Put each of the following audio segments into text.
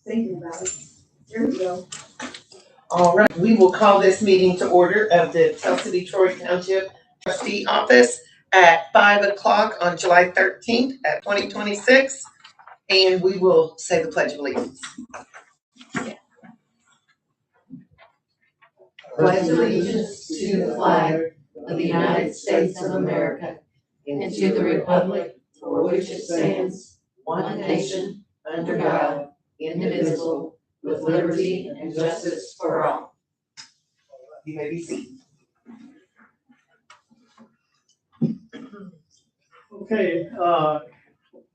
thinking about it. There we go. All right, we will call this meeting to order of the Tell City Troy Township Trustee Office at 5 o'clock on July 13th at 2026. And we will say the Pledge of Allegiance. Pledge allegiance to the flag of the United States of America and to the republic for which it stands, one nation, under God, indivisible, with liberty and justice for all. You may be seated. Okay,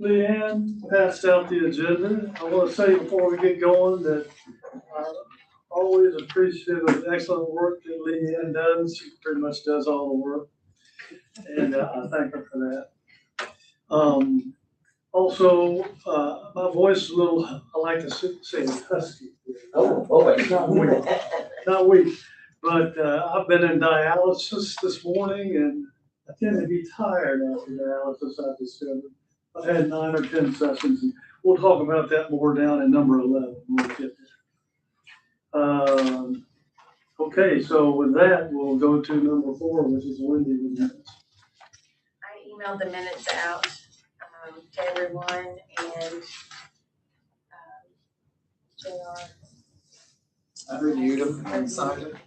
Leanne passed out the agenda. I want to say before we get going that I'm always appreciative of the excellent work that Leanne does. She pretty much does all the work. And I thank her for that. Also, my voice is a little, I like to say husky. Oh, boy. Not weak, but I've been in dialysis this morning and I tend to be tired after dialysis, I've discovered. I've had 9 or 10 sessions and we'll talk about that more down in number 11 when we get there. Okay, so with that, we'll go to number 4, which is Wendy with minutes. I emailed the minutes out to everyone and JR. I reviewed them and signed them.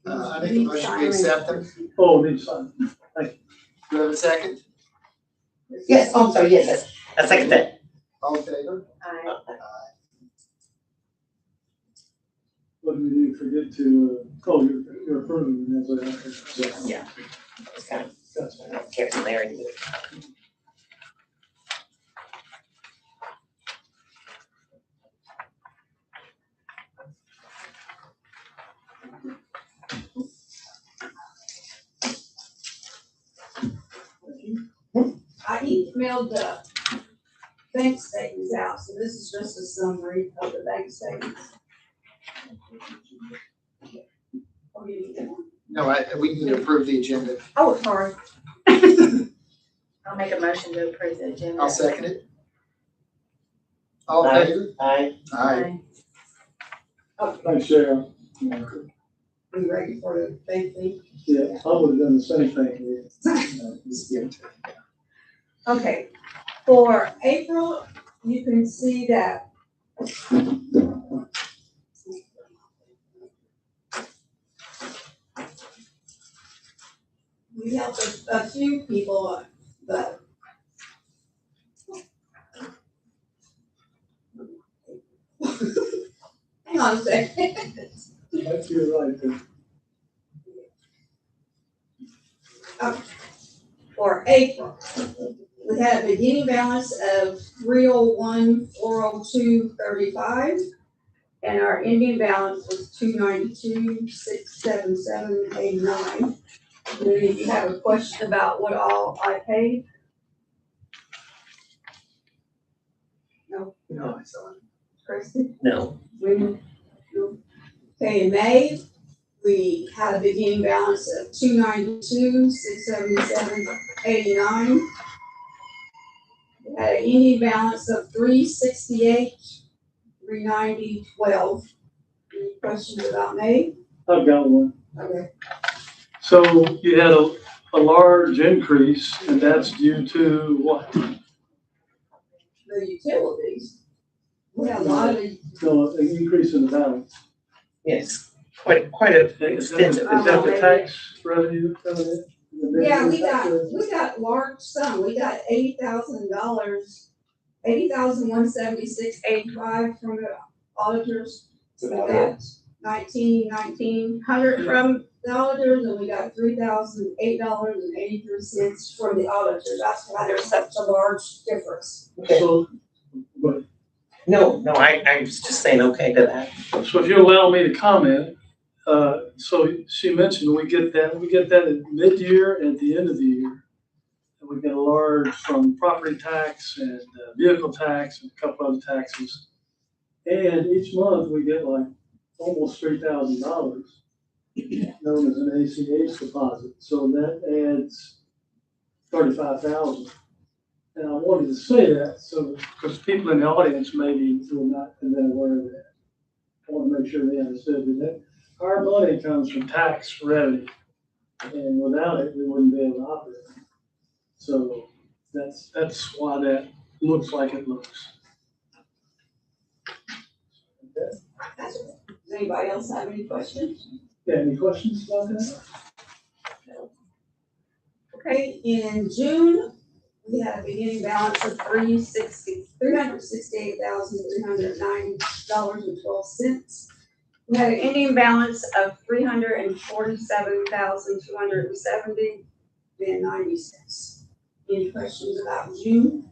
I make a motion to accept them. Oh, need to sign. Do you have a second? Yes, I'm sorry, yes, I second that. All in favor? I What did you forget to, you're approving them as a. Yeah. It's kind of, That's fine. carry there and I emailed the bank statements out, so this is just a summary of the bank statements. Oh, you need that one? No, we need to approve the agenda. Oh, sorry. I'll make a motion to approve the agenda. I'll second it. All in favor? Aye. Aye. Thanks, Sharon. Are you ready for the bank thing? Yeah, I would have done the same thing. Okay, for April, you can see that we helped a few people, but hang on a second. That's your right there. For April, we had a beginning balance of 301,402.35, and our ending balance was 292,677.89. Do you have a question about what all I paid? No, No, I saw it. Kristen? No. No. Okay, in May, we had a beginning balance of 292,677.89. We had an ending balance of 368,390.12. Any questions about May? I've got one. Okay. So you had a large increase and that's due to what? The utilities. We had a lot of, No, an increase in the balance. Yes, quite a Is that extensive. the tax revenue coming in? yeah, we got large sum. We got $80,000, $80,176.85 from the auditors. We got $1,900 from the auditors, and we got $3,008.83 from the auditors. That's why there's such a large difference. Okay. So, but, No, I was just saying okay to that. so if you allow me to comment, so she mentioned we get that at mid-year and at the end of the year. And we get a large from property tax and vehicle tax and a couple other taxes. And each month we get like almost $3,000 known as an ACH deposit. So that adds 35,000. And I wanted to say that, so, because people in the audience maybe will not have been aware of that. I want to make sure they understood that our money comes from tax revenue, and without it, we wouldn't be able to operate. So that's why that looks like it looks. Okay. Does anybody else have any questions? Yeah, any questions about that? Okay, in June, we had a beginning balance of $368,309.12. We had an ending balance of $347,270.90. Any questions about June?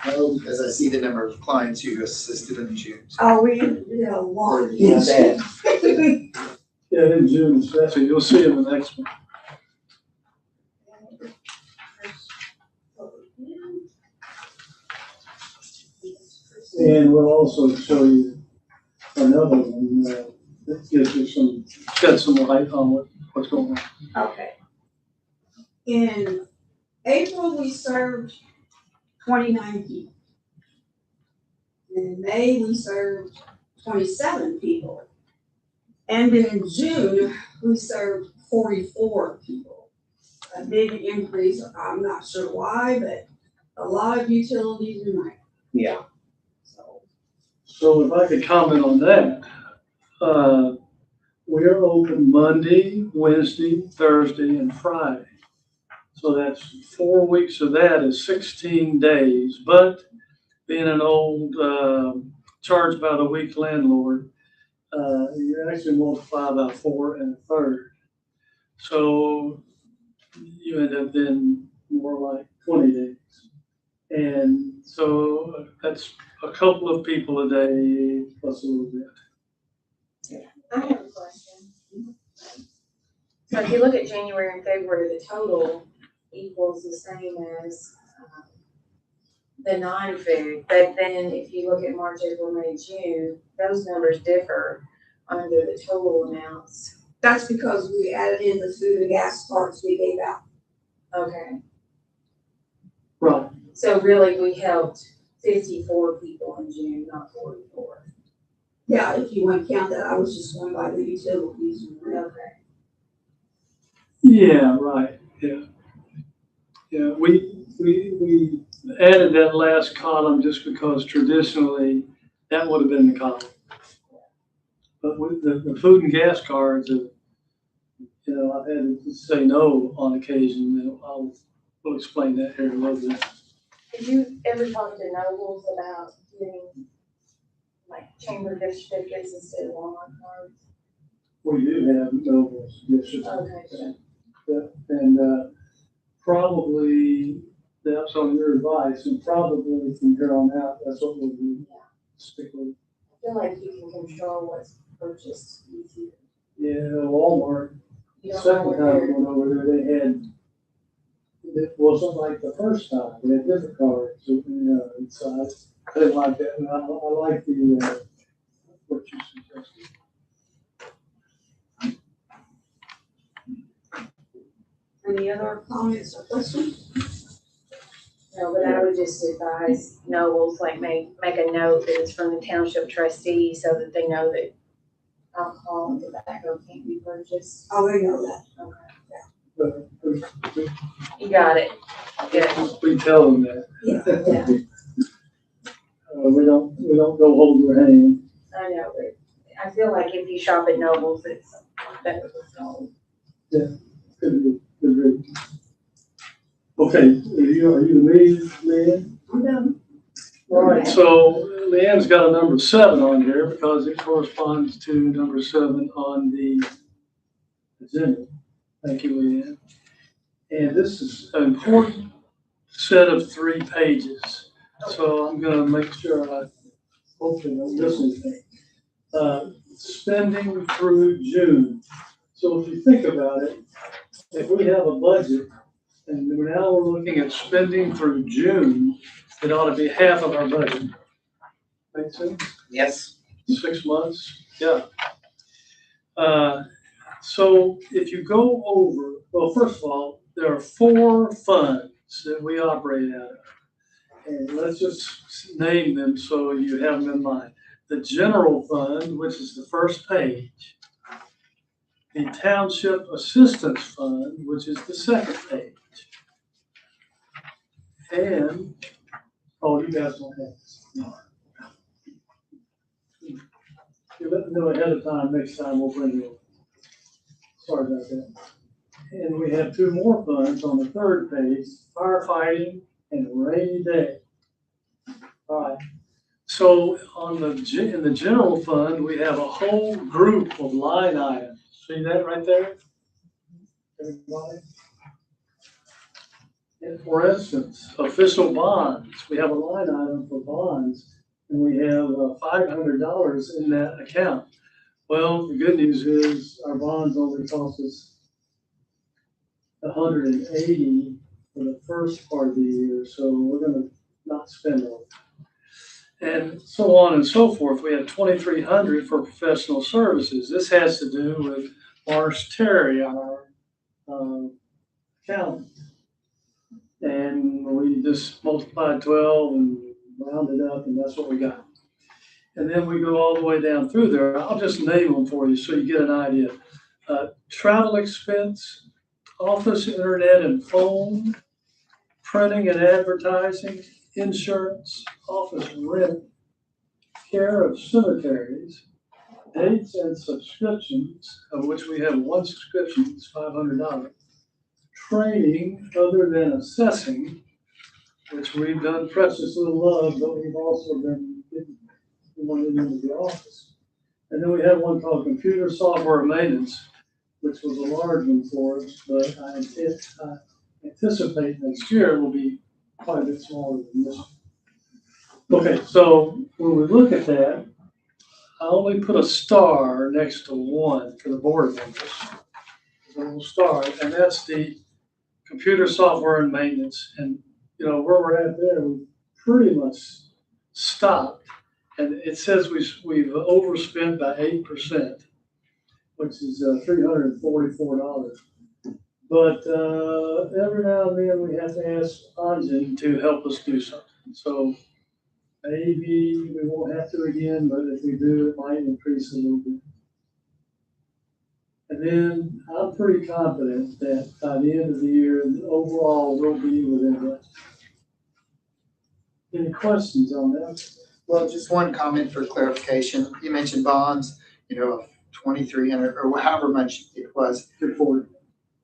No, as I see the number of clients you assisted in June. Oh, we did a lot. Not bad. Yeah, in June, especially, you'll see in the next one. And we'll also show you another one, that gives you shed some light on what's going on. Okay. In April, we served 29 people. In May, we served 27 people. And in June, we served 44 people. A big increase, I'm not sure why, but a lot of utilities remain. Yeah. So if I could comment on that, we are open Monday, Wednesday, Thursday, and Friday. So that's 4 weeks of that is 16 days, but being an old, charged by the week landlord, you actually multiply by 4 1/3. So you end up being more like 20 days. And so that's a couple of people a day plus a little bit. I have a question. So if you look at January and February, the total equals the same as the non-food. But then if you look at March, April, May, June, those numbers differ under the total amounts. That's because we added in the food and gas cards we gave out. Okay. Right. So really, we helped 54 people in June, not 44. Yeah, if you want to count that, I was just going by the utilities. Okay. Yeah, right, yeah. Yeah, we added that last column just because traditionally that would have been the column. But with the food and gas cards, I've had to say no on occasion, we'll explain that here in a little bit. Did you ever talk to Nobles about getting like chamber gift certificates instead of Walmart cards? We do have Nobles gift certificates. Okay. Yeah, and probably that's on your advice, and probably from here on out, that's what we'll do. Stick with. I feel like you can control what's purchased easier. Yeah, Walmart. You don't know Second what time I they're- went over there, they had, it wasn't like the first time, they had different cards, inside. I didn't like that, and I like the, what you suggested. Any other comments or questions? No, but I would just advise Nobles, like make a note that it's from the township trustee so that they know that alcohol and tobacco can't be purchased. Oh, they know that. But You got it. Good. we tell them that. Yeah. Yeah, We don't go hold their hand. I know, but I feel like if you shop at Nobles, it's better with Nobles. Good. Okay, are you the Leanne? I'm done. All right, so Leanne's got a number 7 on here because it corresponds to number 7 on the agenda. Thank you, Leanne. And this is an important set of 3 pages. So I'm gonna make sure I hopefully don't miss anything. Spending through June. So if you think about it, if we have a budget and now we're looking at spending through June, it ought to be half of our budget. Make sense? Yes. 6 months, yeah. So if you go over, well, first of all, there are 4 funds that we operate out of. And let's just name them so you have them in mind. The general fund, which is the first page. The township assistance fund, which is the second page. And, oh, you guys don't have this. No. You let me know ahead of time, next time we'll bring you. Sorry about that. And we have 2 more funds on the third page, firefighting and rainy day. All right. So in the general fund, we have a whole group of line items. See that right there? Everybody? And for instance, official bonds, we have a line item for bonds, and we have $500 in that account. Well, the good news is our bonds only cost us $180 for the first part of the year, so we're gonna not spend all. And so on and so forth. We have $2,300 for professional services. This has to do with Marsh Terry, our accountant. And we just multiplied 12 and rounded up, and that's what we got. And then we go all the way down through there. I'll just name them for you so you get an idea. Travel expense, office, internet, and phone, printing and advertising, insurance, office rent, care of cemeteries, dates and subscriptions, of which we have 1 subscription, it's $500. Training other than assessing, which we've done precious little of, but we've also been wanting into the office. And then we have one called computer software maintenance, which was a large one for us, but I anticipate next year it will be quite a bit smaller than this. Okay, so when we look at that, I only put a star next to 1 for the board members. A little star, and that's the computer software and maintenance. And you know where we're at there, we pretty much stopped. And it says we've overspent by 8%, which is $344. But every now and then we have to ask Anjan to help us do something. So maybe we won't have to again, but if we do, it might increase a little bit. And then I'm pretty confident that by the end of the year, overall, we'll be within that. Any questions on that? Well, just one comment for clarification. You mentioned bonds, 2,300 or however much it was.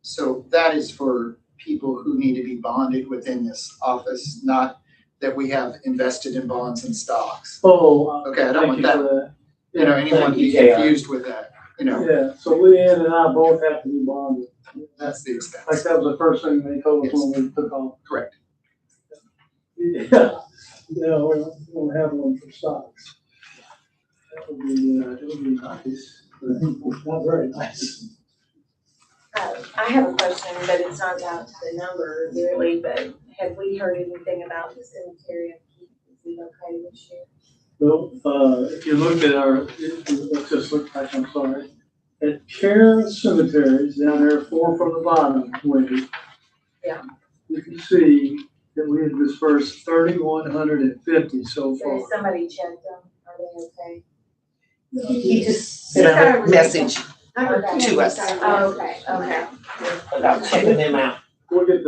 So that is for people who need to be bonded within this office, not that we have invested in bonds and stocks. Oh, Okay, I don't want that. Anyone to be Thank you, confused with that, Yeah, so Leanne and I both have to be bonded. that's the expense. Like that was the first thing they told us when we took off. Correct. Yeah, we don't have one for stocks. That would be nice, but not very nice. I have a question, but it's not down to the number really, but have we heard anything about the cemetery upkeep? Is it okay this year? Well, if you look at let's just look back, I'm sorry. At Care Cemeteries, down there, 4 from the bottom, Wendy. Yeah. You can see that we have dispersed 3,150 so So far. has somebody checked them? Are they okay? He just sent a message to us Oh, okay, okay. about checking them out. We'll get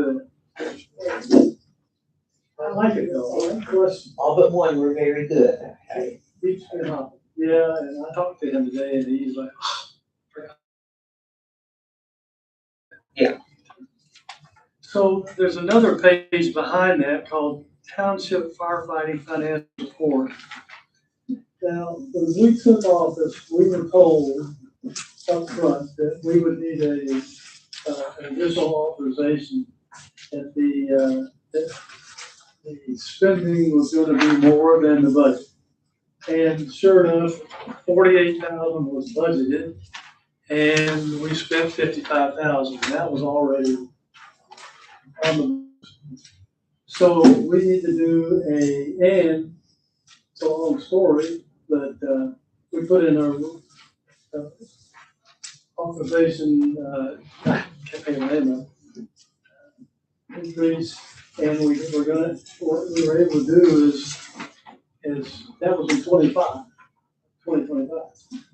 I like it though. I like the question. All but 1 were very good. Keeps me happy. Yeah, and I talked to him today and he's like, Yeah. So there's another page behind that called Township Firefighting Financial Report. Now, when we took office, we were told up front that we would need an additional authorization that the spending was going to be more than the budget. And sure enough, 48,000 was budgeted, and we spent 55,000. That was already on the. So we need to do and it's a long story, but we put in our authorization, can't pay my name up, increase, and what we were able to do is, that was in 2025. What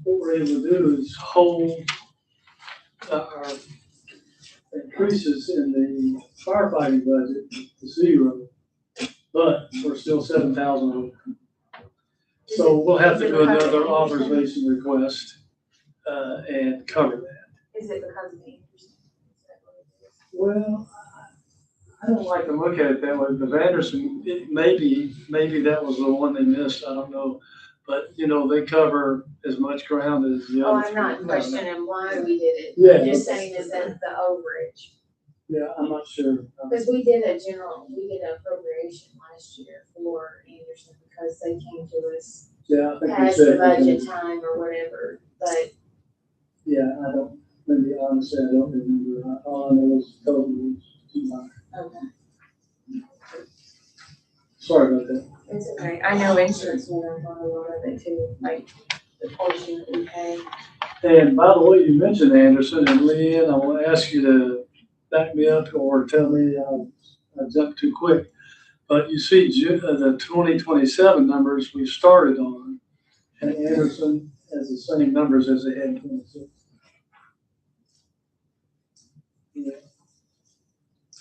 we're able to do is hold our increases in the firefighting budget to zero, but we're still 7,000 over. So we'll have to do another authorization request, and cover that. Is it because of the interest? Well, I don't like to look at it that way, because Anderson, maybe that was the one they missed, I don't know. But, they cover as much ground as the Oh, other. I'm not three. questioning why we did it. Yeah. I'm just saying is that the overage. Yeah, I'm not sure. Because we did an appropriation last year for Anderson because they came to us Yeah, I think we past the said. budget time or whatever, but Yeah, maybe honestly, I don't remember. All I know is the total was too high. okay. Sorry about that. It's okay. I know insurance went up on a lot of it too, like the portion that we pay. And by the way, you mentioned Anderson and Leanne, I want to ask you to back me up or tell me I jumped too quick. But you see the 2027 numbers we started on, and Anderson has the same numbers as they had in 26.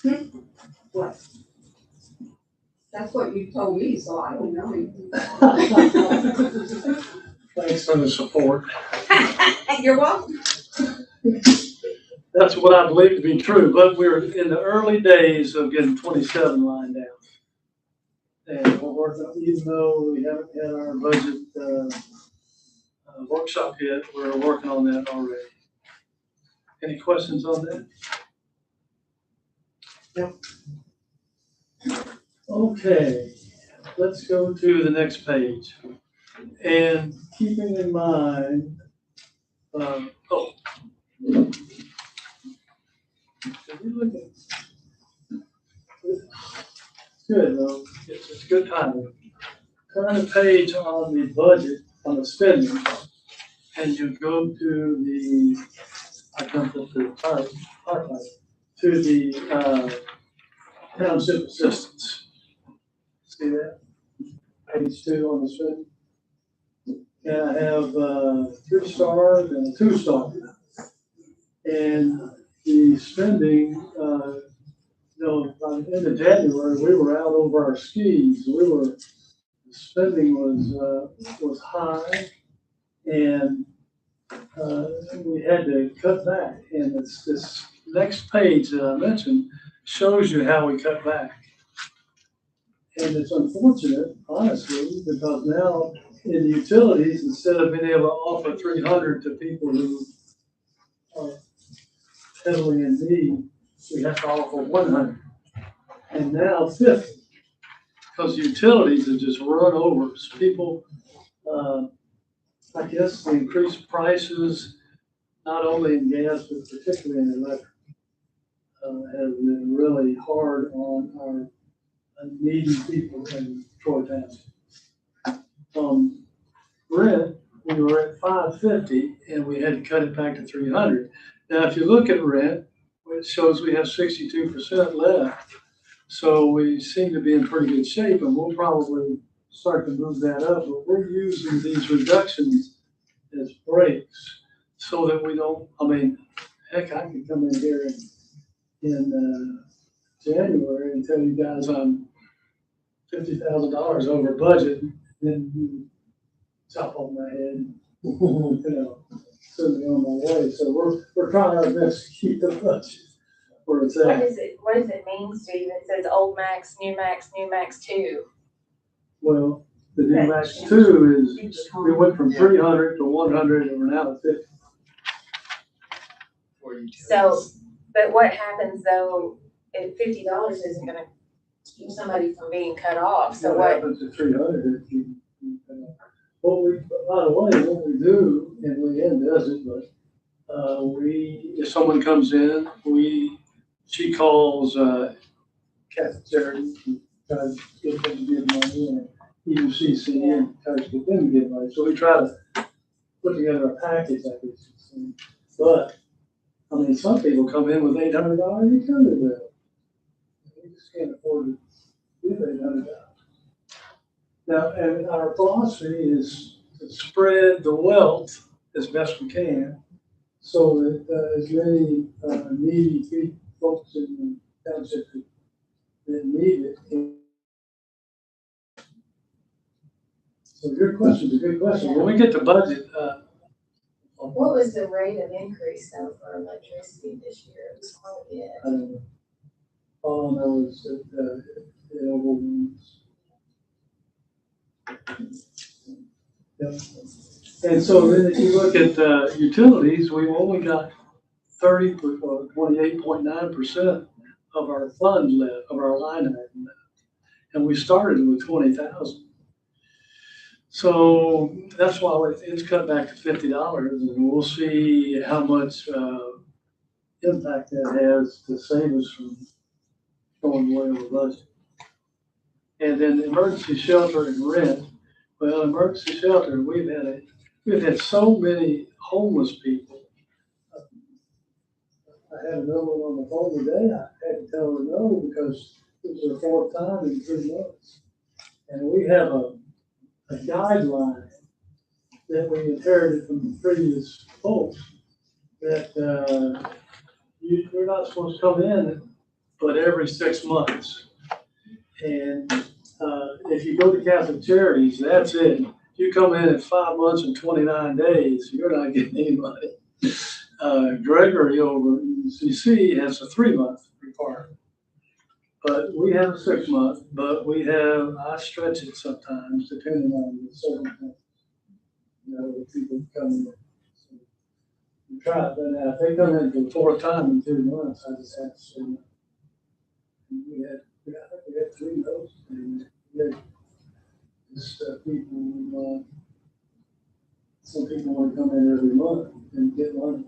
Yeah. What? That's what you told me, so I don't know. Thanks for the support. You're welcome. That's what I believe to be true, but we're in the early days of getting 27 lined out. And we're working, even though we haven't had our budget workshop yet, we're working on that already. Any questions on that? Yep. Okay, let's go to the next page. And keeping in mind, did we look at? Good, though. It's good timing. Turn the page on the budget, on the spending, and you go to the, I jumped up to the part, to the township assistance. See that? Page 2 on the spending. And I have 3 stars and a 2 star. And the spending, by the end of January, we were out over our skis. The spending was high, and we had to cut back. And this next page that I mentioned shows you how we cut back. And it's unfortunate, honestly, because now in the utilities, instead of being able to offer 300 to people who are heavily in need, we have to offer 100. And now 50. Because utilities have just run over people. I guess the increased prices, not only in gas, but particularly in electric, has been really hard on our needy people in Troy Township. Rent, we were at $550 and we had to cut it back to $300. Now, if you look at rent, it shows we have 62% left. So we seem to be in pretty good shape, and we'll probably start to move that up. But we're using these reductions as breaks so that we don't, heck, I can come in here in January and tell you guys I'm $50,000 over budget, and then you chop off my head, send me on my way. So we're trying our best to keep the budget where it's at. What does it mean, Steve? It says old max, new max, new max 2. Well, the new max 2 is, we went from 300 to 100 and we're now at 50. So, but what happens though, if $50 isn't gonna keep somebody from being cut off, so what? Happens at 300? By the way, what we do, and Leanne does it, but if someone comes in, she calls Catholic Charities, tries to get them to give money, and EUCC, and tries to get them to give money. So we try to put together a package, I guess. But, I mean, some people come in with $800 utility bill. They just can't afford to give $800. Now, and our philosophy is to spread the wealth as best we can, so that as many needy folks in the township that need it. So good question, a good question. When we get the budget, What was the rate of increase though for electricity this year? It was quite a bit. I don't know. All I know is that it overwhelms. Yep. And so then if you look at utilities, we've only got 28.9% of our fund left, of our line item left. And we started with 20,000. So that's why it's cut back to $50, and we'll see how much impact that has to save us from going way over budget. And then emergency shelter and rent. Well, emergency shelter, we've had so many homeless people. I had another one on the phone today. I had to tell her no because it was her fourth time in 3 months. And we have a guideline that we inherited from the previous folks that you're not supposed to come in but every 6 months. And if you go to Catholic Charities, that's it. You come in at 5 months and 29 days, you're not getting any money. Gregory over UCC has a 3-month requirement. But we have a 6-month, but I stretch it sometimes depending on the circumstances. You know, the people come in. So we try it, but now if they come in for the 4th time in 2 months, I just have to say no. We had 3 no's, and we had just people, some people want to come in every month and get money,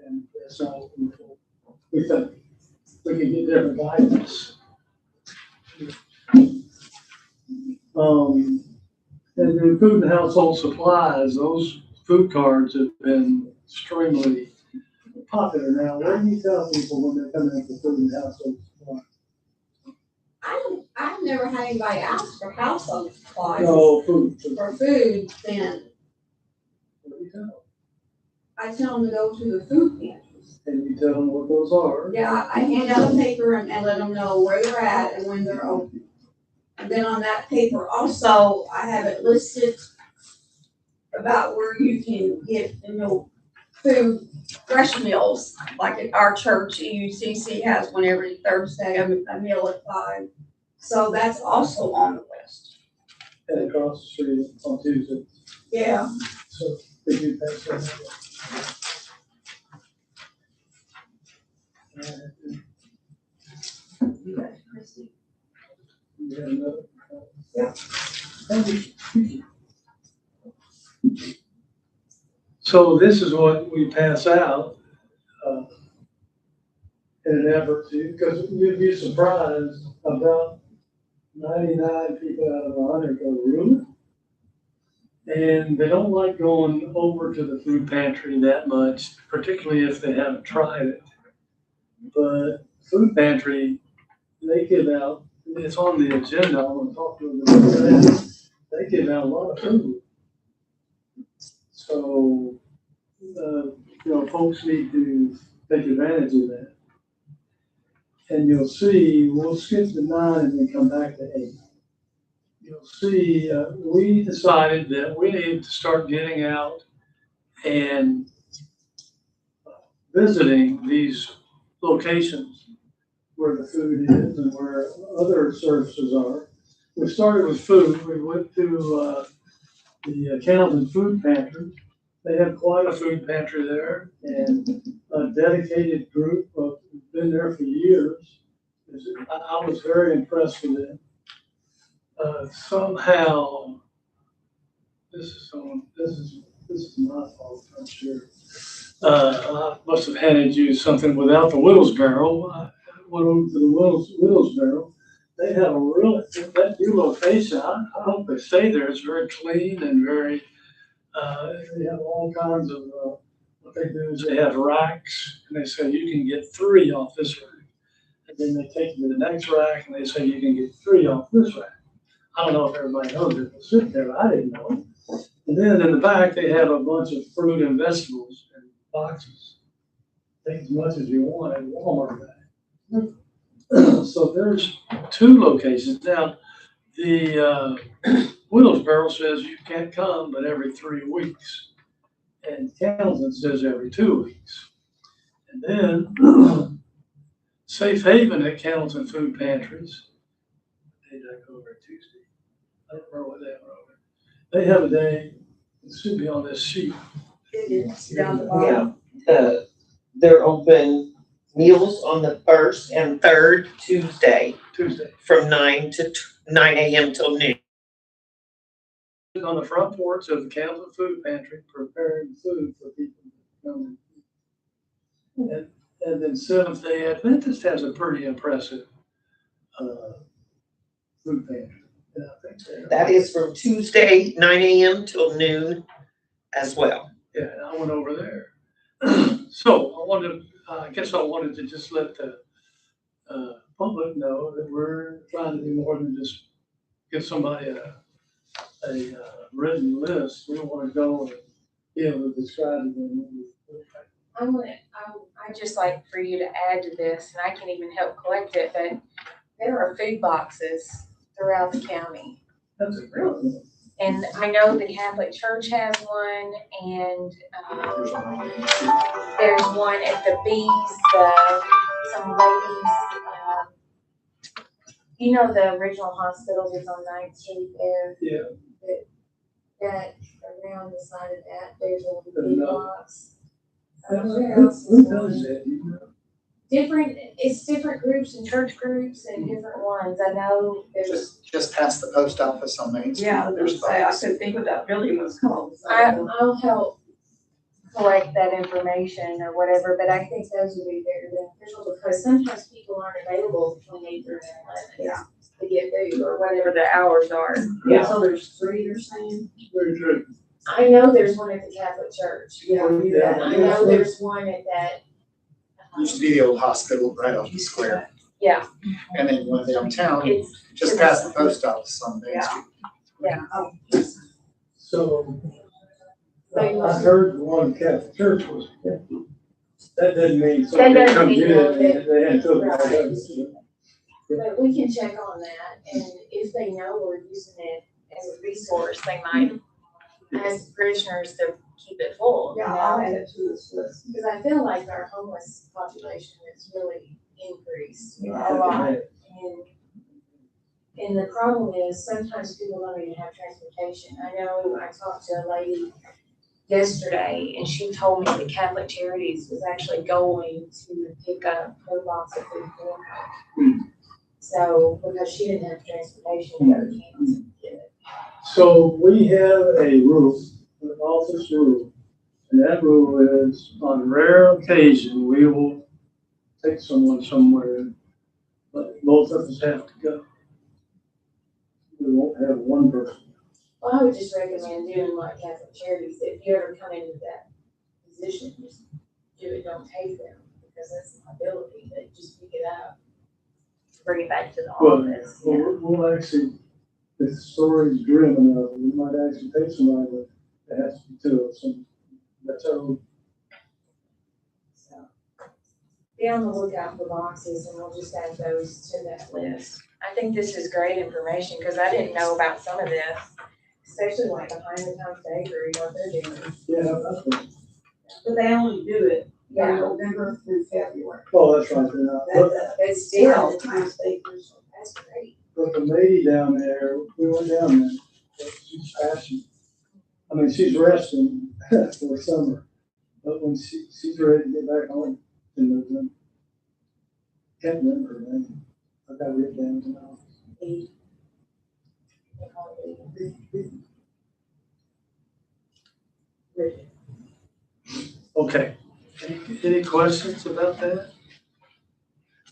and that's not what we think. We can get different guidance. And then food and household supplies, those food cards have been extremely popular now. What do you tell people when they come in for food and household supplies? I've never had anybody ask for household supplies. No, food. For food, then What do you tell them? I tell them to go to the food pantries. And you tell them what those are. Yeah, I hand out a paper and let them know where they're at and when they're open. And then on that paper also, I have it listed about where you can get, food, fresh meals, like at our church, EUCC has one every Thursday, a meal at 5. So that's also on the list. And across the street on Tuesday. Yeah. So did you pass that? You got it, Christie. You have another? Yeah. So this is what we pass out in an effort to, because you'd be surprised, about 99 people out of 100 go, really? And they don't like going over to the food pantry that much, particularly if they haven't tried it. But food pantry, they give out, it's on the agenda, I want to talk to them about that. They give out a lot of food. So, folks need to take advantage of that. And you'll see, we'll skip to 9 and then come back to 8. You'll see, we decided that we needed to start getting out and visiting these locations where the food is and where other services are. We started with food. We went to the Camden Food Pantry. They have quite a food pantry there, and a dedicated group of been there for years. I was very impressed with them. Somehow, this is my fault, I'm sure. I must have handed you something without the Whittles barrel. I went over to the Whittles barrel. They have that new location. I hope they stay there. It's very clean and very, they have all kinds of what they do is they have racks, and they say you can get 3 off this rack. And then they take you to the next rack, and they say you can get 3 off this rack. I don't know if everybody knows it, but sitting there, I didn't know. And then in the back, they have a bunch of fruit and vegetables in boxes. Take as much as you want at Walmart bag. So there's 2 locations. Now, the Wheelsboro says you can't come but every 3 weeks. And Townsend says every 2 weeks. And then Safe Haven at Candleton Food Pantries. They go over Tuesday. I don't remember what they have over. They have a day, it should be on this sheet. It is down the bottom. Yeah, they're open meals on the 1st and 3rd Tuesday Tuesday. from 9 a.m. till noon. On the front porch of the Candleton Food Pantry, preparing food for people to come in. And then Seventh Day Adventist has a pretty impressive food pantry. And I think That is from Tuesday, 9 a.m. till noon as well. yeah, and I went over there. So I guess I wanted to just let the public know that we're trying to do more than just give somebody a written list. We want to go and be able to describe it in I'd just like for you to add to this, and I can even help collect it, but there are food boxes throughout the county. That's a real. And I know the Catholic Church has one, and there's one at the Bees, some ladies, you know, the original hospital that's on 9th Street there? Yeah. That around the side of that, there's a food Another. box. Who Where else is does one? that? You know? It's different groups and church groups and different ones. I know there's, Just past the post office on Main Street. Yeah, I was gonna There's say, I boxes. couldn't think what that building was called. I'll help collect that information or whatever, but I think those would be very beneficial because sometimes people aren't available between 8:30 and 11. Yeah. To get food or whatever the hours are. Yeah, so there's 3 you're saying? Very true. I know there's one at the Catholic Church. Yeah. I know there's one at that. Used to be the old hospital right off the square. Yeah, And then one downtown, it's, just past the post office on Main Street. Oh, So I heard one Catholic church was empty. That doesn't mean That somebody doesn't come mean get it, that- they had to. Right. But we can check on that, and if they know we're using it as a resource, they might ask parishioners to keep it full, you yeah, I'll add know? it to this list. Because I feel like our homeless population has really increased a Yeah. lot, and the problem is sometimes people don't even have transportation. I know I talked to a lady yesterday, and she told me the Catholic Charities was actually going to pick up her box of food for her. So, because she didn't have transportation to go to campus and get it. So we have a rule, an office rule, and that rule is on rare occasion, we will take someone somewhere, but both of us have to go. We won't have one person. Well, I would just recommend doing like Catholic Charities, if you ever come into that position, just do it, don't take them, because that's a liability, they just pick it up. Bring it back to the office, yeah. We'll actually, if the story's grim enough, we might actually take somebody that has to be to us, and that's our rule. So, be on the lookout for boxes, and we'll just add those to that list. I think this is great information, because I didn't know about some of this, especially like behind the times bakery, what they're doing. Yeah, that's what, But they only do it from Yeah, November through February. oh, that's right, they're not. But, but still, The times they use. that's great. but the lady down there, we went down there, but she's passionate. I mean, she's resting for summer, but when she's ready to get back home in November. Can't remember her name. I got it down tonight. Okay, any questions about that?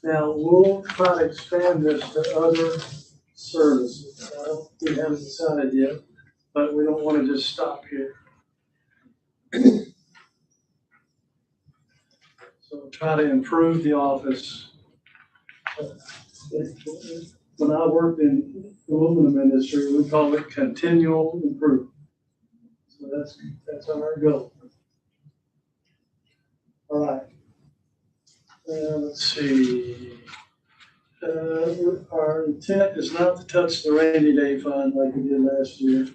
Now, we'll try to expand this to other services. We haven't decided yet, but we don't want to just stop here. So try to improve the office. When I worked in the aluminum industry, we call it continual improvement. So that's our goal. All right. Let's see. Our intent is not to touch the rainy day fund like we did last year.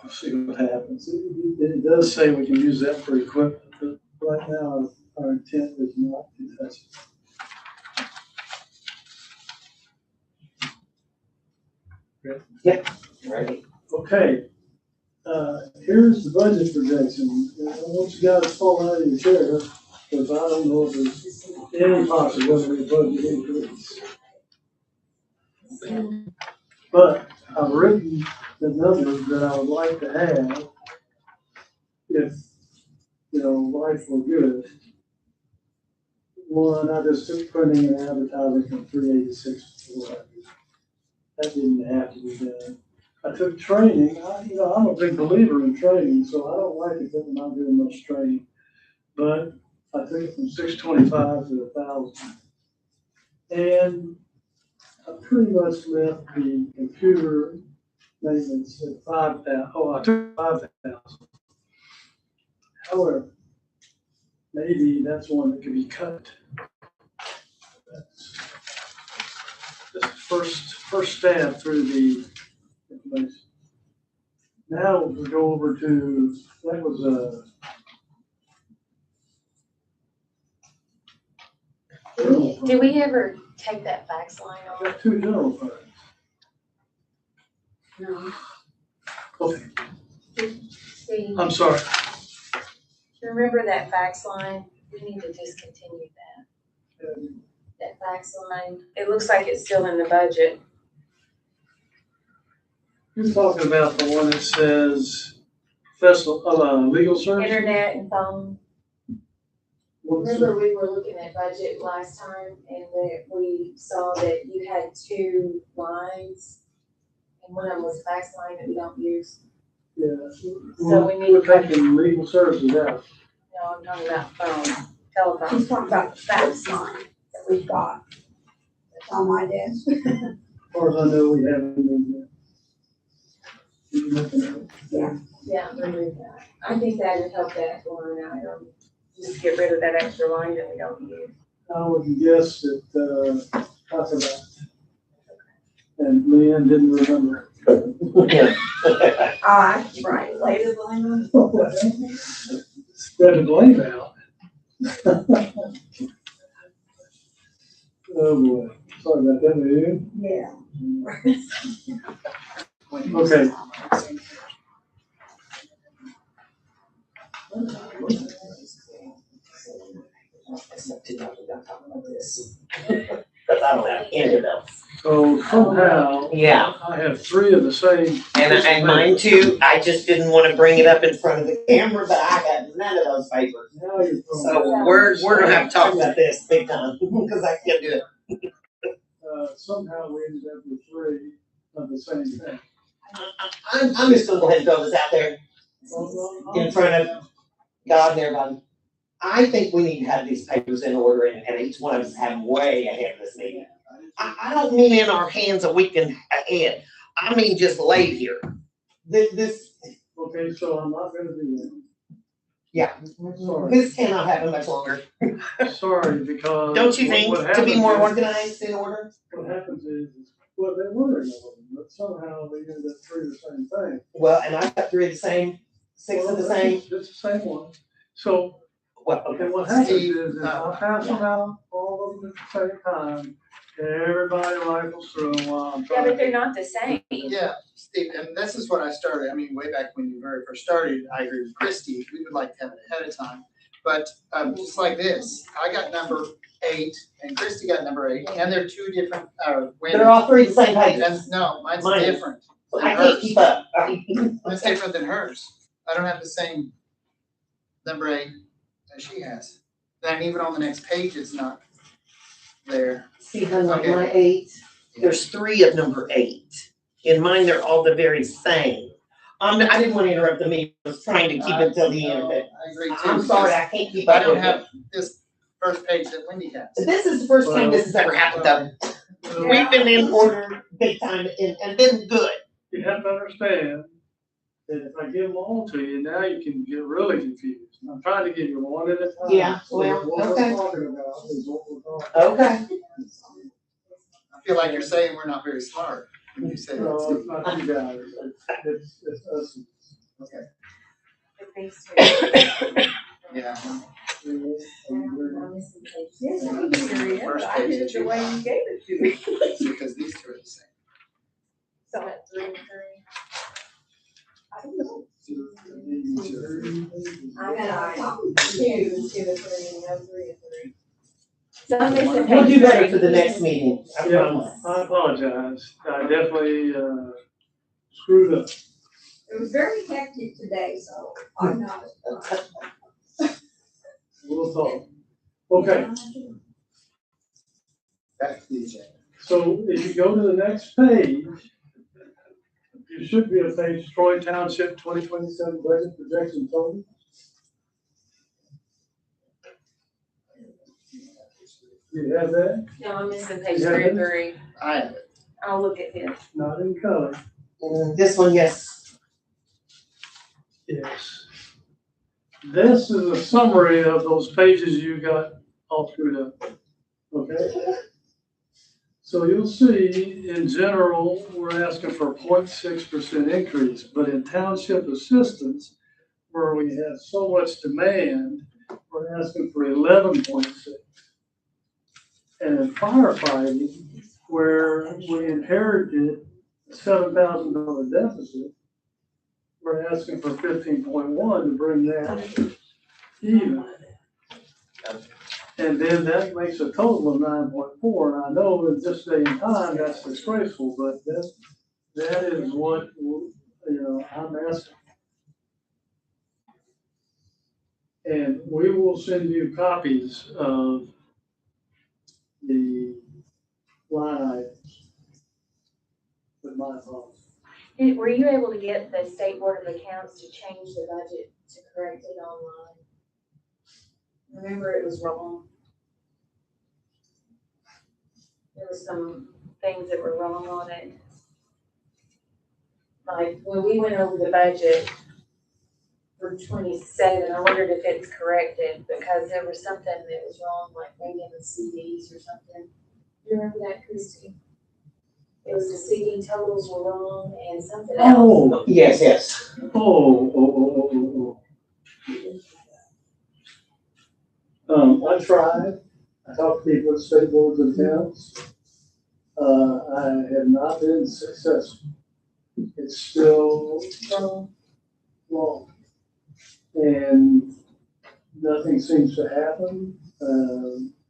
We'll see what happens. It does say we can use that for equipment, but right now our intent is not to touch it. Yep, ready. Okay, here's the budget projection. I want you guys to fall out of your chair, because I don't know if there's any possibility of budget increase. But I've written the numbers that I would like to have if, life were good. One, I just took printing and advertising from 386 to 400. That didn't have to be done. I took training. I'm a big believer in training, so I don't like it that we're not doing much training. But I took it from 625 to 1,000. And I pretty much left the computer maintenance at 5,000. Oh, I took 5,000. However, maybe that's one that could be cut. That's first stab through the information. Now we'll go over to, that was Did we ever take that fax line I off? got two general funds. No. Okay, See, I'm sorry. remember that fax line? We need to discontinue that. Um, That fax line, it looks like it's still in the budget. You're talking about the one that says legal service? Internet and phone. Remember, we were looking at budget last time and that we saw that you had two lines. And one of them was a fax line that we don't use. Yeah. So we need We're to cut- taking legal services out. No, I'm talking about phone, telephone. He's talking about the fax line that we've got. That's on my desk. As far as I know, we haven't moved it. Yeah, remove that. I think that would help that line item. Just get rid of that extra line that we don't use. I would guess that, talk about it. And Leanne didn't remember. Right, later blame Spread the blame out. Oh boy, sorry about that, man. Yeah. Okay. Because I don't have any of those. So somehow, Yeah, I have three of the same. and mine too. I just didn't want to bring it up in front of the camera, but I have none of those papers. Now you're throwing- So we're gonna have to talk about this big time, because I can't do it. Somehow we ended up with three of the same thing. I'm just gonna go ahead and throw this out there in front of God and everybody. I think we need to have these papers in order and each one of us have them way ahead of this meeting. I don't mean in our hands a week ahead. I mean just laid here. This, Okay, so I'm not gonna do yeah, that. Sorry. this cannot happen much longer. Sorry, because. Don't you think, what to be more happens organized in order? What happens is, well, they were in order, but somehow they ended up three of the same thing. Well, and I've got three of the same, six of the same. It's the same one. So, Well, and what happens is I pass them out, all of them at the same time, and everybody rifles through them while I'm Yeah, trying. but they're not the same. Yeah, Steve, and this is what I started, I mean, way back when you very first started, I agree with Christie, we would like to have it ahead of time. But, just like this, I got number 8 and Christie got number 8, and they're two different, they're windows. all three the same pages. And no, mine's Mine is. different. I can't keep up. Mine's different than hers. I don't have the same number 8 as she has. And even on the next page, it's not there. See, honey, like Okay. my 8, there's 3 of number 8. In mine, they're all the very same. I didn't want to interrupt the meeting, I was trying to keep it till the end, but I agree too. I'm sorry, I can't keep I up don't with have this first page that Wendy has. it. This is the first time this has ever happened, though. We've been in order big time and been good. You have to understand that if I give them all to you, now you can get really confused. I'm trying to give you one at a time. Yeah, So well, what okay. we're talking about is what we're talking about. Okay. I feel like you're saying we're not very smart when you say No, that. it's not you guys, it's us. Okay, If these two- yeah. I'm missing page Yes, I three. can hear you, but I did it the way you gave it to me. Because these two are the same. So at 3 and 3. I don't know. I got Two. 2 and 3, no 3 and 3. So I'm missing We'll page do better 3. for the next meeting, I Yeah, promise. I apologize. I definitely, screwed up. It was very hectic today, so I'm not. We'll talk. Okay, Back to the agenda. so if you go to the next page, you should be at page Troy Township 2027 budget projection total. You have that? No, I'm missing page Yeah, 3 and then- 3. I have it. I'll look at his. Not in color. This one, yes. Yes. This is a summary of those pages you got all screwed up. Okay? So you'll see, in general, we're asking for a 0.6% increase, but in township assistance, where we have so much demand, we're asking for 11.6. And in firefighting, where we inherited a $7,000 deficit, we're asking for 15.1 to bring that even. And then that makes a total of 9.4, and I know in this day and time, that's disgraceful, but that is what, I'm asking. And we will send you copies of the line items with my policy. Were you able to get the State Board of Accounts to change the budget to correct it online? Remember, it was wrong. There were some things that were wrong on it. Like, when we went over the budget for 27, I wondered if it's corrected, because there was something that was wrong, like maybe in the CDs or something. You remember that, Christie? It was the CD totals were wrong and something else. Oh, Yes. oh. I tried, I talked to people at state boards and towns. I have not been successful. It's still wrong. And nothing seems to happen.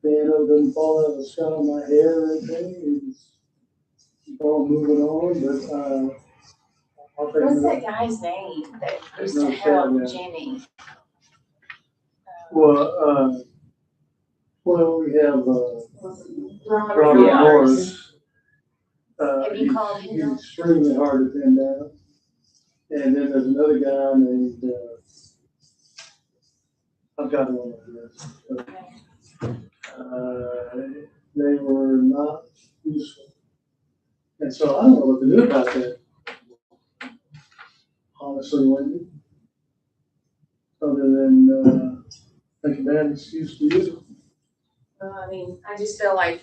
Piano doesn't fall out of the sky on my head or anything. It's all moving on, but, I'll take What's it. that guy's name that used to help Jenny? Well, we have, Robert Robert Morris. Morris. Have you called him? He's extremely hard to pin down. And then there's another guy named, I've got him on my list. They were not useful. And so I don't know what to do about that. Honestly, Wendy. Other than, make a bad excuse to use it. I mean, I just feel like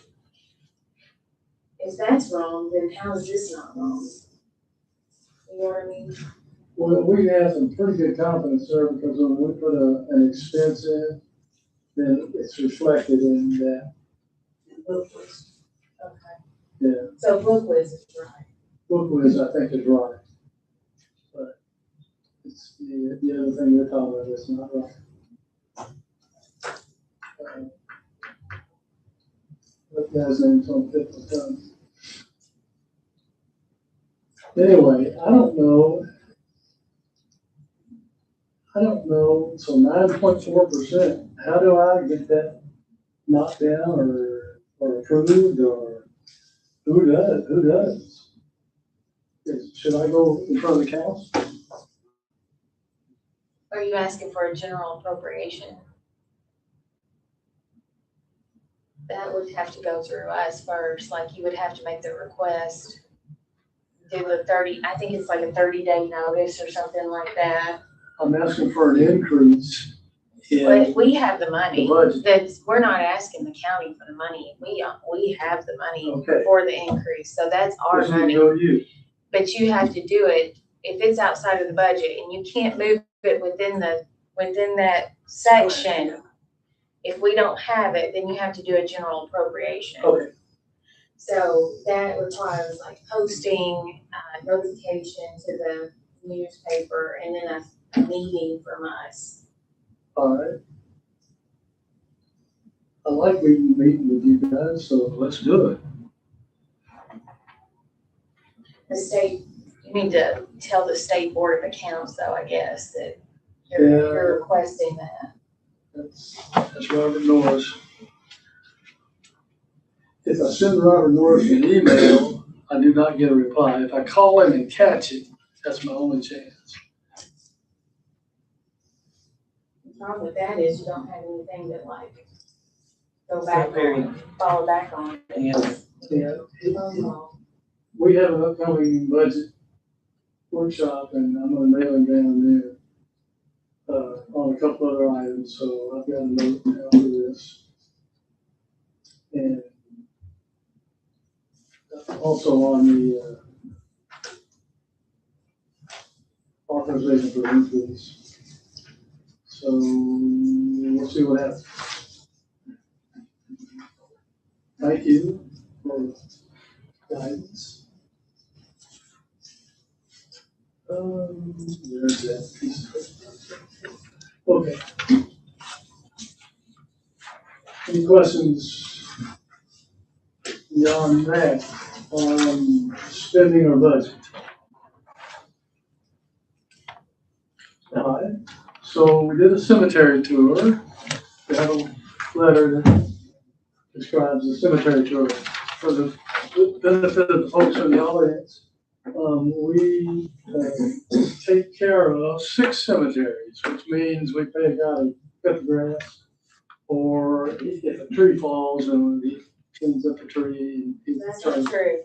if that's wrong, then how is this not wrong? You know what I mean? Well, we have some pretty good confidence there, because when we put an expense in, then it's reflected in that. Book list. Okay. Yeah, So book list is right. book whiz, I think, is right. But it's the other thing you're talking about is not right. That guy's name's on 50 tons. Anyway, I don't know, so 9.4%, how do I get that knocked down or approved, or who does? Should I go in front of the council? Are you asking for a general appropriation? That would have to go through us first, like you would have to make the request. Do the 30, I think it's like a 30-day notice or something like that. I'm asking for an increase But in we have the money, the budget. that's, we're not asking the county for the money, we have the money Okay. for the increase, so that's our This will money. go to you. But you have to do it, if it's outside of the budget, and you can't move it within that section. If we don't have it, then you have to do a general appropriation. Okay. So that requires like posting, notification to the newspaper, and then a meeting from us. All right. I like meeting with you guys, so let's do it. The state, you need to tell the state board of accounts though, I guess, that Yeah. you're requesting that. That's Robert Norris. If I send Robert Norris an email, I do not get a reply. If I call him and catch it, that's my only chance. The problem with that is you don't have anything to like go back on, follow back on. Yeah. Phone call. We have an upcoming budget workshop, and I'm gonna nail him down there on a couple other items, so I've got a note down for this. And also on the authorization for increase. So we'll see what happens. Thank you for guidance. There's that piece. Okay. Any questions beyond that on spending or budget? All right. So we did a cemetery tour. We have a letter that describes the cemetery tour for the benefit of the folks in the audience. We take care of 6 cemeteries, which means we pay a guy to cut the grass, or if a tree falls and he cleans up the tree. That's not true.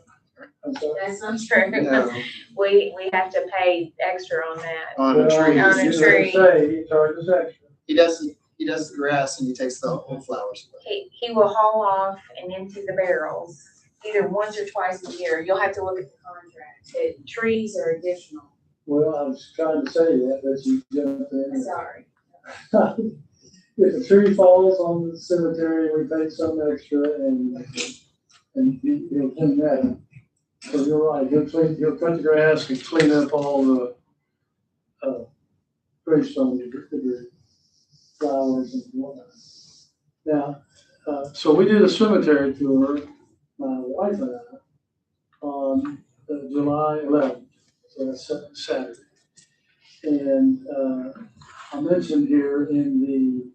I'm sorry. That's not true. No, We have to pay extra on that. on a tree. On a You tree. say he charges extra. He does the grass and he takes the flowers away. He will haul off and empty the barrels either once or twice a year. You'll have to look at the contract. The trees are additional. Well, I was trying to say that, but you jumped in. Sorry. If a tree falls on the cemetery, we pay some extra and he'll clean that up. So you're right, he'll cut the grass and clean up all the, gravestones, the flowers and whatnot. Now, so we did a cemetery tour, my wife and I, on July 11th, so that's Saturday. And, I mentioned here in the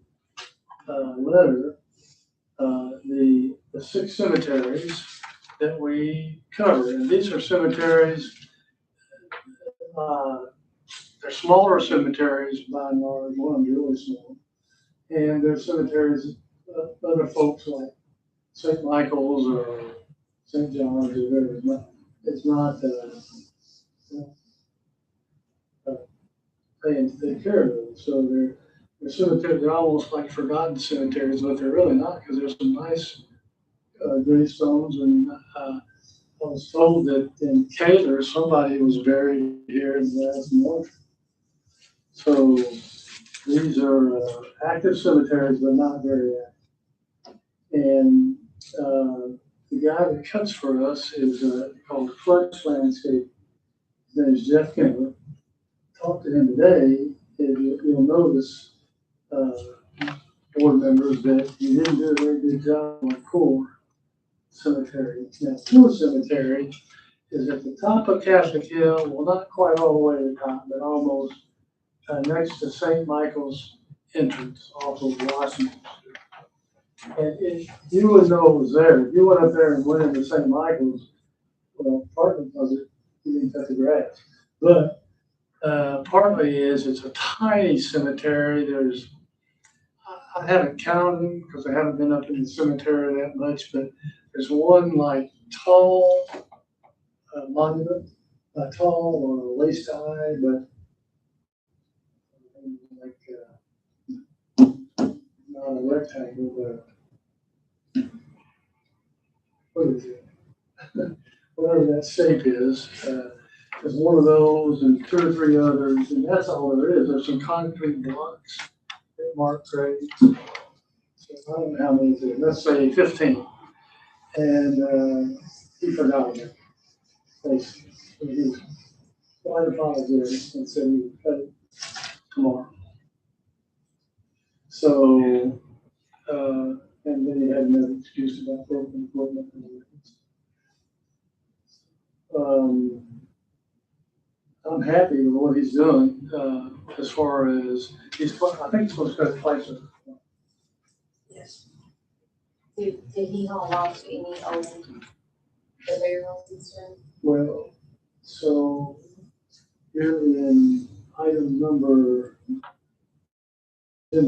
letter, the 6 cemeteries that we cover, and these are cemeteries, they're smaller cemeteries by and large, one's really small, and they're cemeteries, other folks like St. Michael's or St. John's or whatever, it's not paying to take care of them, so they're cemeteries, they're almost like forgotten cemeteries, but they're really not, because there's some nice gravestones, and I was told that in Kaler, somebody was buried here in the last month. So these are active cemeteries, but not very active. And the guy that cuts for us is called Flex Landscape. His name is Jeff Kimber. Talked to him today, and you'll notice, board members, that he didn't do a very good job on Core Cemetery. Now, Core Cemetery is at the top of Catholic Hill, well, not quite all the way to the top, but almost next to St. Michael's entrance off of Washington Street. And if you would know it was there, if you went up there and went into St. Michael's, well, partly because you didn't cut the grass, but Partly is it's a tiny cemetery. I haven't counted them because I haven't been up in the cemetery that much, but there's one like tall monument, tall or waist high, but like not a rectangle, but what is it? Whatever that shape is. There's one of those and two or three others, and that's all there is. There's some concrete blocks that mark graves. So I don't know how many there. Let's say 15. And he forgot it. Basically, so he quite apologized and said he would cut it tomorrow. So, and then he had another excuse about broken equipment. I'm happy with what he's doing, as far as I think he's supposed to go to Placer. Yes. Did he haul off any old the barrels and stuff? Well, so here in item number, I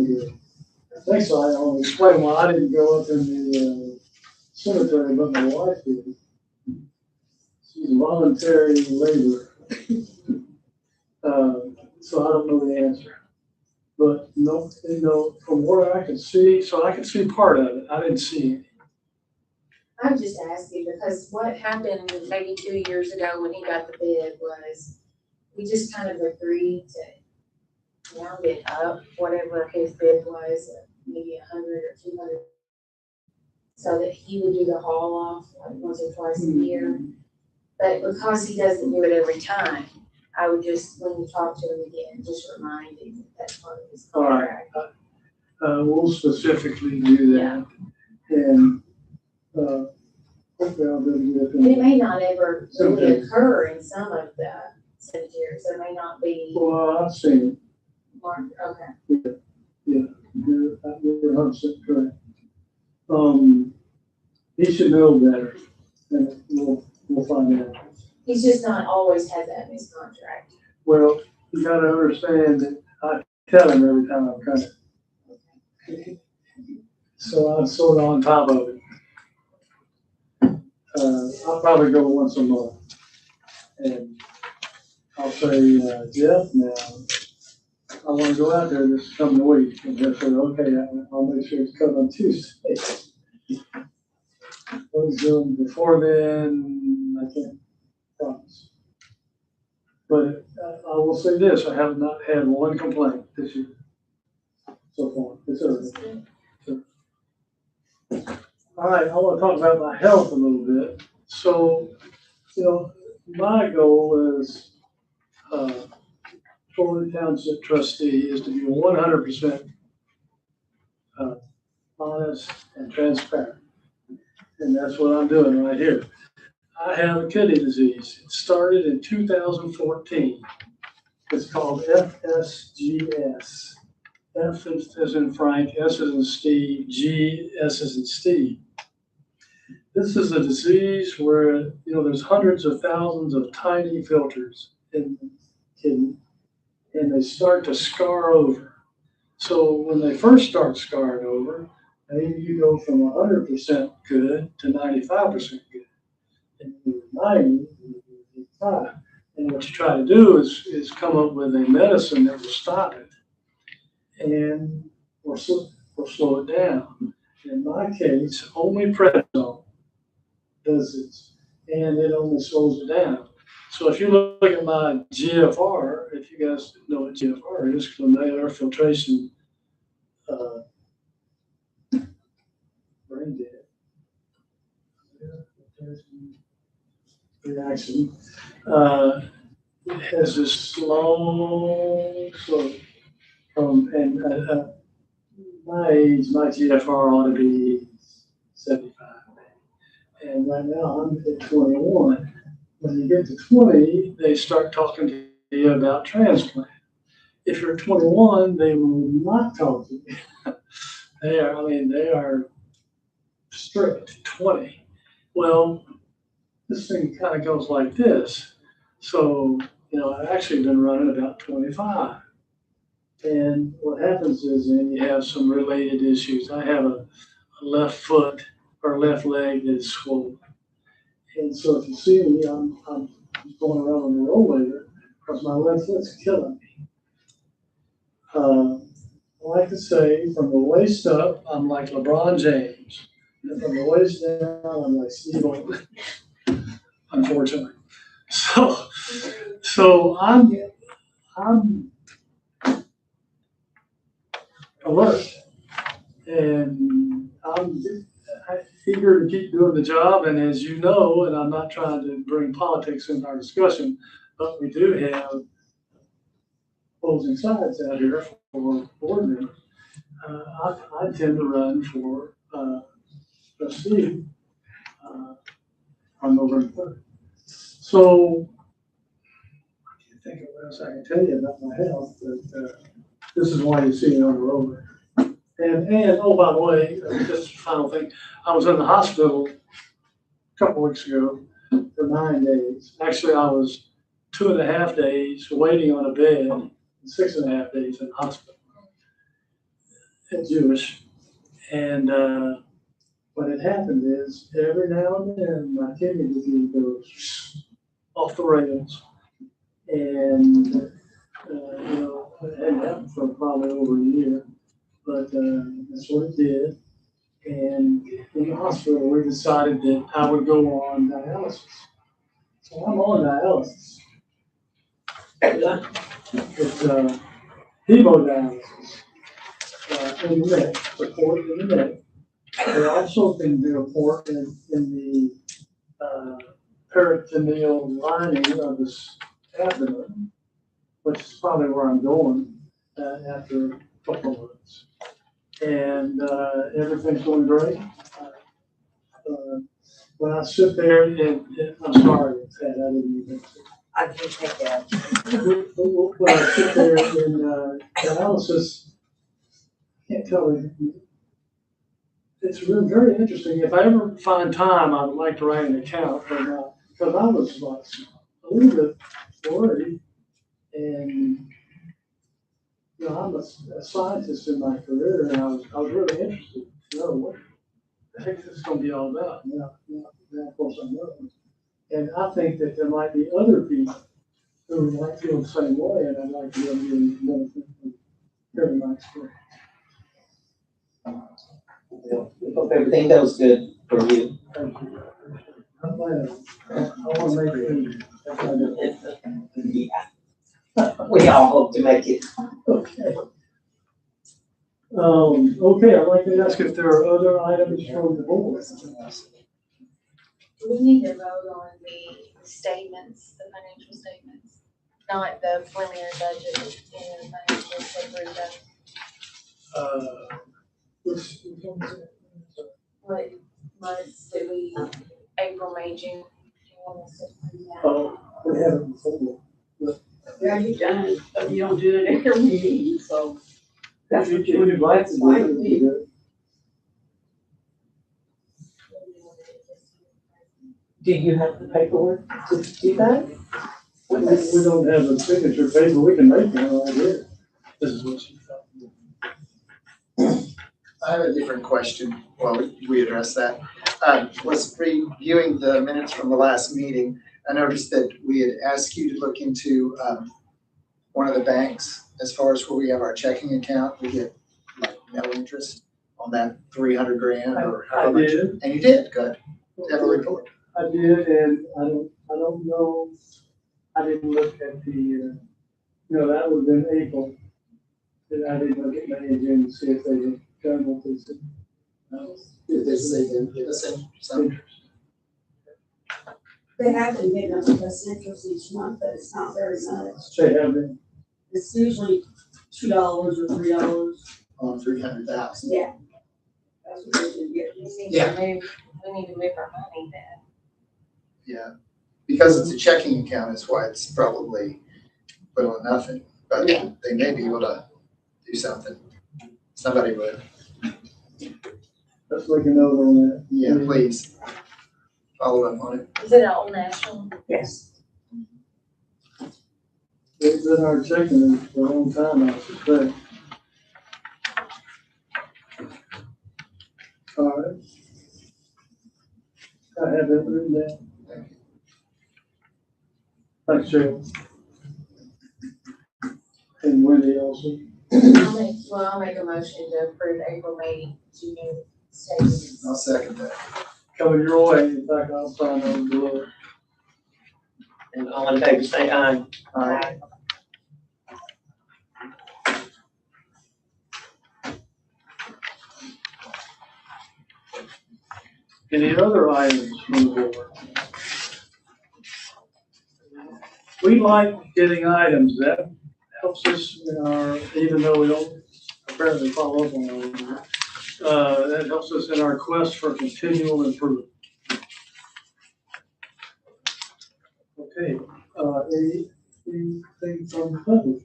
think so. I'll explain why I didn't go up in the cemetery, but my wife did. She's voluntary labor. So I don't know the answer. But no, from where I could see, so I could see part of it. I didn't see it. I'm just asking because what happened maybe 2 years ago when he got the bid was we just kind of agreed to round it up, whatever his bid was, maybe 100 or 200. So that he would do the haul off like once or twice a year. But because he doesn't do it every time, I would just, when you talk to him again, just remind him that that's part of his All right. contract. We'll specifically do that. And hopefully I'll be able to get And it it. may not ever really Okay. occur in some of the cemeteries, there may not be Well, I've seen it. marked, okay. You're 100% correct. He should know better, and we'll find out. He's just not always had that in his contract. Well, you gotta understand that I tell him every time I'm coming. So I'm sort of on top of it. I'll probably go once a month. And I'll say, Jeff, now, I wanna go out there this coming week. And Jeff said, okay, I'll make sure it's cut on Tuesday. What he's doing before then, I can't promise. But I will say this, I have not had one complaint this year so far. It's early. All right, I want to talk about my health a little bit. So, my goal as Troy Township trustee is to be 100% honest and transparent. And that's what I'm doing right here. I have a kidney disease. It started in 2014. It's called FSGS. F as in Frank, S as in Steve, G, S as in Steve. This is a disease where, there's hundreds of thousands of tiny filters in the kidney, and they start to scar over. So when they first start scarring over, maybe you go from 100% good to 95% good. And you're 90, you're 85. And what you try to do is come up with a medicine that will stop it and or slow it down. In my case, only prednisone does this, and it only slows it down. So if you look at my GFR, if you guys know what GFR is, glomerular filtration brain dead reaction, it has this slow slope from, and my age, my GFR ought to be 75. And right now I'm at 21. When you get to 20, they start talking to you about transplant. If you're 21, they will not talk to you. They are strict 20. Well, this thing kind of goes like this. So, I've actually been running about 25. And what happens is then you have some related issues. I have a left foot or left leg that is swollen. And so if you see me, I'm going around on the rollator because my left foot's killing me. I like to say from the waist up, I'm like LeBron James. And from the waist down, I'm like Steve Oakland, unfortunately. So I'm alert and I'm eager to keep doing the job. And as you know, and I'm not trying to bring politics into our discussion, but we do have opposing sides out here for board members. I tend to run for trustee on November 3rd. So I can't think of what else I can tell you about my health, but this is why you see me on the road. And oh, by the way, just a final thing, I was in the hospital a couple weeks ago for 9 days. Actually, I was 2.5 days waiting on a bed, and 6.5 days in the hospital. I'm Jewish, and what had happened is every now and then my kidney disease goes off the rails, and it hadn't happened for probably over a year, but that's what it did. And in the hospital, we decided that I would go on dialysis. So I'm on dialysis. It's hemodialysis in the neck, support in the neck. They also can do a port in the peritoneal lining of the abdomen, which is probably where I'm going after a couple of months. And everything's going great. When I sit there and I'm sorry, Ted, I didn't even. I can take that. When I sit there in dialysis, I can't tell you. It's really very interesting. If I ever find time, I would like to write an account, but because I was like a little bit worried, and I'm a scientist in my career, and I was really interested to know what the heck this is going to be all about. Now, of course, I know, and I think that there might be other people who might feel the same way, and I'd like to be able to benefit from hearing my experience. We hope everything goes good for you. Thank you. I want to make it. Yeah. We all hope to make it. Okay. Okay, I'd like to ask if there are other items from the board. We need to vote on the statements, the financial statements, not the preliminary budget and financial statement. Which one is it? What months that we, April, May, June, do you want us to do that? Oh, we haven't before. Yeah, you done it, but you don't do it every meeting, so. That's what you'd like to do. Do you have the paperwork to do that? We don't have a signature paper, we can make one right here. This is what she thought. I have a different question while we address that. Was reviewing the minutes from the last meeting, I noticed that we had asked you to look into one of the banks as far as where we have our checking account. We get like no interest on that 300 grand or however much. did. And you did, good. Have a report. I did, and I don't know, I didn't look at the, that would have been April. And I didn't look at May and June to see if they had done what they said. If they did give us some Interest. They have been giving us interest each month, but it's not very much. They have been. It's usually $2 or $3. on 300,000. Yeah. That's what they do get. We need Yeah. to move, we need to move our money then. Yeah, because it's a checking account, that's why it's probably little or nothing, but Yeah. they may be able to do something. Somebody would. Let's make a note on that. Yeah, please. Follow up on it. Is it an Old National? Yes. They've been our chicken for a long time, I suspect. All right. I have that written down. Thanks, Cheryl. And Wendy also. I'll make a motion to approve April, May, June statements. I'll second that. Coming your way, in fact, I'll sign on below it. And all in favor, say aye. Aye. Any other items from the board? We like getting items. That helps us in our, even though we don't apparently follow up on it. That helps us in our quest for continual improvement. Okay, anything from the public?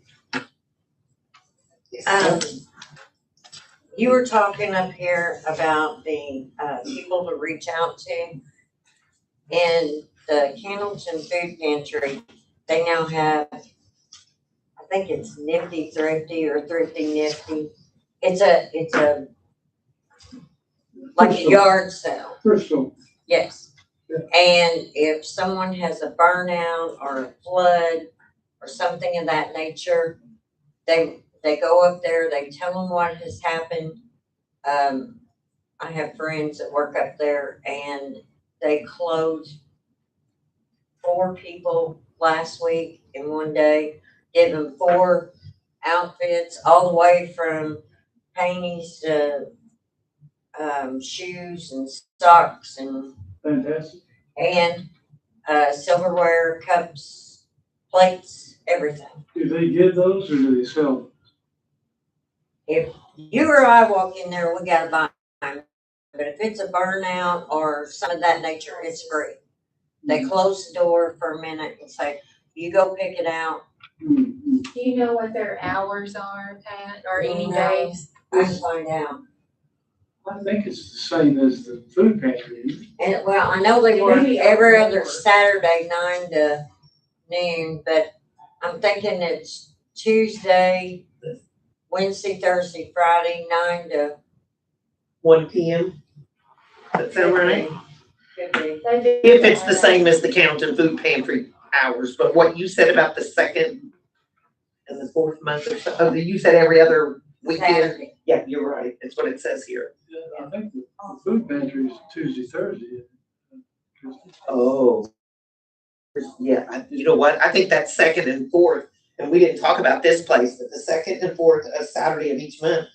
You were talking up here about the, people to reach out to. And the Candleton Food Pantry, they now have, I think it's Nifty Thrifty or Thrifty Nifty. It's a, like a yard sale. Crystal. Yes. Yeah. And if someone has a burnout or a flood or something of that nature, they go up there, they tell them what has happened. I have friends that work up there and they closed 4 people last week in one day, gave them 4 outfits, all the way from panties to shoes and socks and Fantastic. Silverware, cups, plates, everything. Do they give those or do they sell them? If you or I walk in there, we gotta buy them. But if it's a burnout or some of that nature, it's free. They close the door for a minute and say, you go pick it out. Mm-hmm. Do you know what their hours are, Pat, or any No. days? I can find out. I think it's the same as the food pantry. And well, I know they work Maybe every over other more. Saturday, 9 to noon, but I'm thinking it's Tuesday, Wednesday, Thursday, Friday, 9 to. 1 p.m. That sound right? Could be. They do. If it's the same as the Candleton Food Pantry hours, but what you said about the second and the 4th month or so, oh, you said every other weekend? Saturday. Yeah, you're right. That's what it says here. Yeah, I think the food pantry is Tuesday, Thursday. Oh. Yeah, you know what? I think that's 2nd and 4th, and we didn't talk about this place, but the 2nd and 4th Saturday of each month,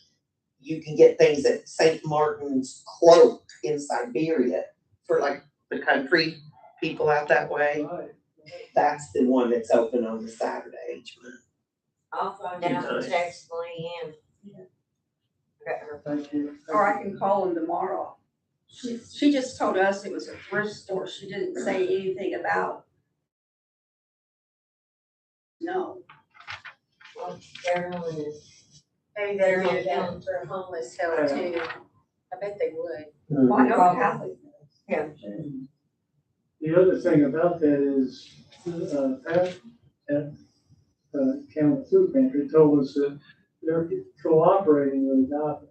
you can get things at St. Martin's Cloak in Siberia for like the country people out that way. Right. That's the one that's open on the Saturday each month. I'll find out and text Leanne. Thank you. Or I can call them tomorrow. She just told us it was a thrift store. She didn't say anything about. No. Well, Carolyn is. Maybe they're in that for homeless help too. I bet they would. Well, I know Catholic. Yeah. The other thing about that is, Pat at Campbell Food Pantry told us that they're cooperating with God.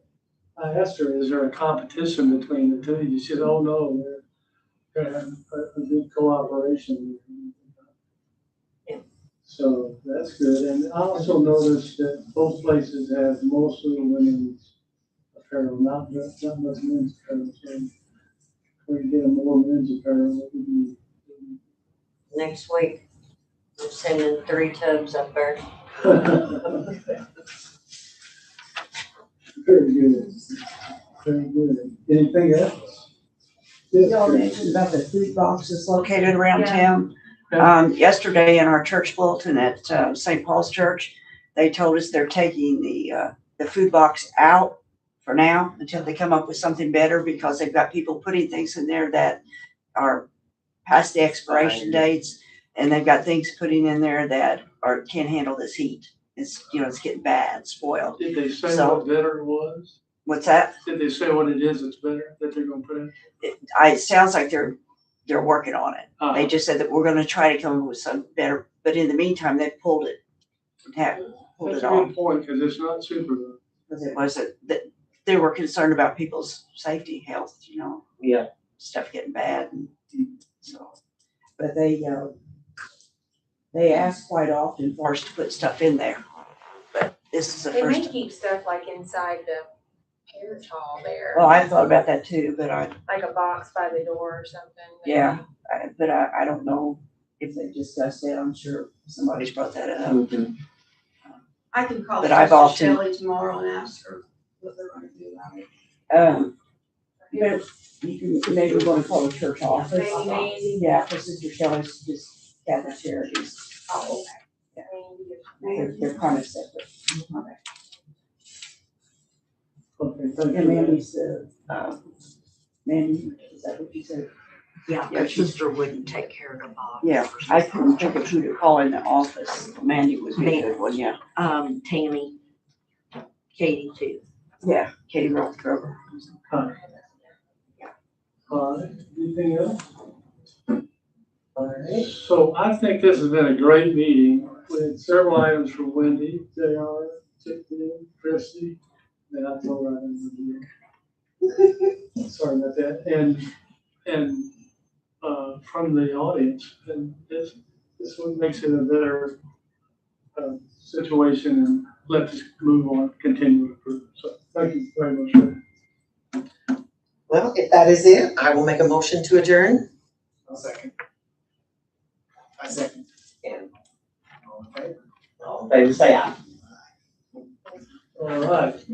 I asked her, is there a competition between the two? She said, oh no, they're having a good cooperation. Yeah. So that's good. And I also noticed that both places have mostly women's apparel, not much men's apparel. So we can get more men's apparel, it would be. Next week, we're sending 3 tubs up there. Very good. Very good. Anything else? Yes, Y'all Chris. mentioned about the food boxes located around Yeah. town. Yesterday in our church bulletin at St. Paul's Church, they told us they're taking the food box out for now until they come up with something better, because they've got people putting things in there that are past the expiration dates, and they've got things putting in there that can't handle this heat. It's getting bad, spoiled. Did they say So- what better was? What's that? Did they say what it is that's better that they're gonna put in? It sounds like they're working on it. They Uh, just said that we're gonna try to come up with some better, but in the meantime, they pulled it have pulled That's it a off. good point, because it's not super good. Because it wasn't, that they were concerned about people's safety, health, Yeah. stuff getting bad and so. But they ask quite often for us to put stuff in there. But this is the They may first, keep stuff like inside the carriage hall there. well, I thought about that too, but Like a box by the door or something. maybe. yeah, I don't know if they discussed it. I'm sure somebody's brought that up. Mhm. I can call But I've Sister often- Shelley tomorrow and ask her what they're gonna do about it. But you can, maybe we're gonna call the church office. Maybe Mandy. Yeah, because Sister Shelley's just Catholic Charities. Oh, They're kind of separate. Okay, thank And you. Mandy's Mandy, is that what you said? Yeah, Yeah, her she's- sister wouldn't take care of the box. Yeah, I couldn't think of who to call in the office. Mandy would be a good one, yeah. Tammy, Katie too. Yeah, Katie Rothberger. All right, anything else? All right. So I think this has been a great meeting. We had several items from Wendy, JR, Tiffany, Christie, and I told her I didn't review. Sorry about that. And from the audience, and this one makes it a better situation, and let us move on, continue to improve. So thank you very much for that. Well, if that is it, I will make a motion to adjourn. I'll second. I second. And All in favor? all in favor, say aye. All right.